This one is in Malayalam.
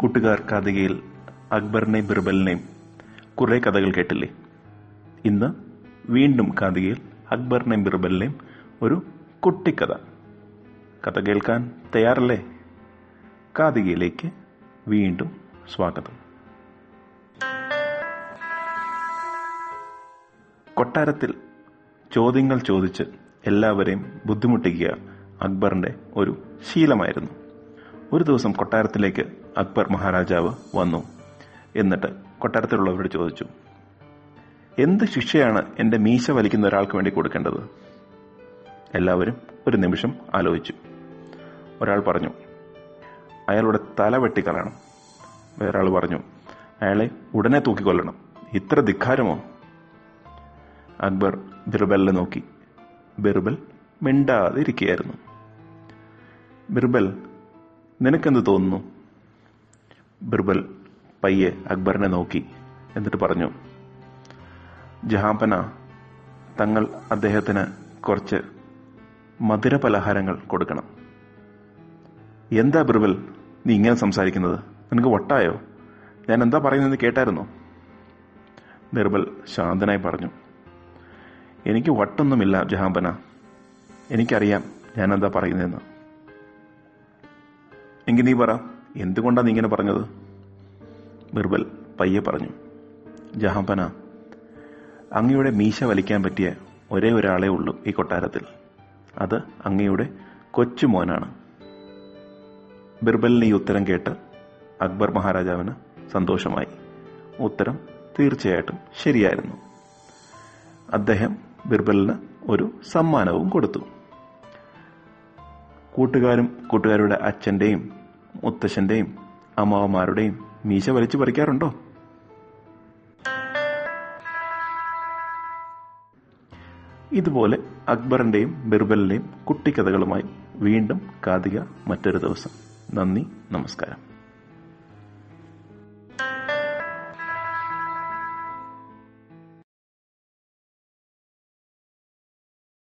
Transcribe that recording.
കൂട്ടുകാർ കാതികയിൽ അക്ബറിനെയും ബിർബലിനെയും കുറെ കഥകൾ കേട്ടില്ലേ? ഇന്ന് വീണ്ടും കാതികയിൽ അക്ബറിനെയും ബിർബലിനെയും ഒരു കുട്ടിക്കഥ. കഥ കേൾക്കാൻ തയ്യാറല്ലേ? കാതികയിലേക്ക് വീണ്ടും സ്വാഗതം. കൊട്ടാരത്തിൽ ചോദ്യങ്ങൾ ചോദിച്ച് എല്ലാവരെയും ബുദ്ധിമുട്ടിക്കുക അക്ബറിന്റെ ഒരു ശീലമായിരുന്നു. ഒരു ദിവസം കൊട്ടാരത്തിലേക്ക് അക്ബർ മഹാരാജാവ് വന്നു. എന്നിട്ട് കൊട്ടാരത്തിലുള്ളവരോട് ചോദിച്ചു, എന്ത് ശിക്ഷയാണ് എന്റെ മീശ വലിക്കുന്ന ഒരാൾക്ക് വേണ്ടി കൊടുക്കേണ്ടത്? എല്ലാവരും ഒരു നിമിഷം ആലോചിച്ചു. ഒരാൾ പറഞ്ഞു, അയാളുടെ തല വെട്ടിക്കളയണം. വേറൊരാൾ പറഞ്ഞു, അയാളെ ഉടനെ തൂക്കിക്കൊല്ലണം. ഇത്ര ധിക്കാരമോ? അക്ബർ ബിർബലിനെ നോക്കി. ബിർബൽ മിണ്ടാതെ ഇരിക്കുകയായിരുന്നു. ബിർബൽ, നിനക്കെന്ത് തോന്നുന്നു? ബിർബൽ പയ്യെ അക്ബറിനെ നോക്കി. എന്നിട്ട് പറഞ്ഞു, ജഹാംപന, തങ്ങൾ അദ്ദേഹത്തിന് കുറച്ച് മധുര പലഹാരങ്ങൾ കൊടുക്കണം. എന്താ ബിർബൽ, നീ ഇങ്ങനെ സംസാരിക്കുന്നത്? നിനക്ക് വട്ടായോ? ഞാൻ എന്താ പറയുന്നത് കേട്ടായിരുന്നോ? ബിർബൽ ശാന്തനായി പറഞ്ഞു, എനിക്ക് വട്ടൊന്നുമില്ല ജഹാംപന. എനിക്കറിയാം ഞാൻ എന്താ പറയുന്നതെന്ന്. എങ്കിൽ നീ പറ, എന്തുകൊണ്ടാണ് നീ ഇങ്ങനെ പറഞ്ഞത്? ബിർബൽ പയ്യെ പറഞ്ഞു, ജഹാംപന, അങ്ങയുടെ മീശ വലിക്കാൻ പറ്റിയ ഒരേ ഒരാളെ ഉള്ളൂ ഈ കൊട്ടാരത്തിൽ. അത് അങ്ങയുടെ കൊച്ചുമോനാണ്. ബിർബലിന് ഈ ഉത്തരം കേട്ട് അക്ബർ മഹാരാജാവിന് സന്തോഷമായി. ഉത്തരം തീർച്ചയായിട്ടും ശരിയായിരുന്നു. അദ്ദേഹം ബിർബലിന് ഒരു സമ്മാനവും കൊടുത്തു. കൂട്ടുകാരുടെ അച്ഛന്റെയും മുത്തശ്ശന്റെയും അമ്മാവന്മാരുടെയും മീശ വലിച്ചു പറിക്കാറുണ്ടോ? ഇതുപോലെ അക്ബറിന്റെയും ബിർബലിന്റെയും കുട്ടിക്കഥകളുമായി വീണ്ടും കാതിക മറ്റൊരു ദിവസം. നന്ദി, നമസ്കാരം.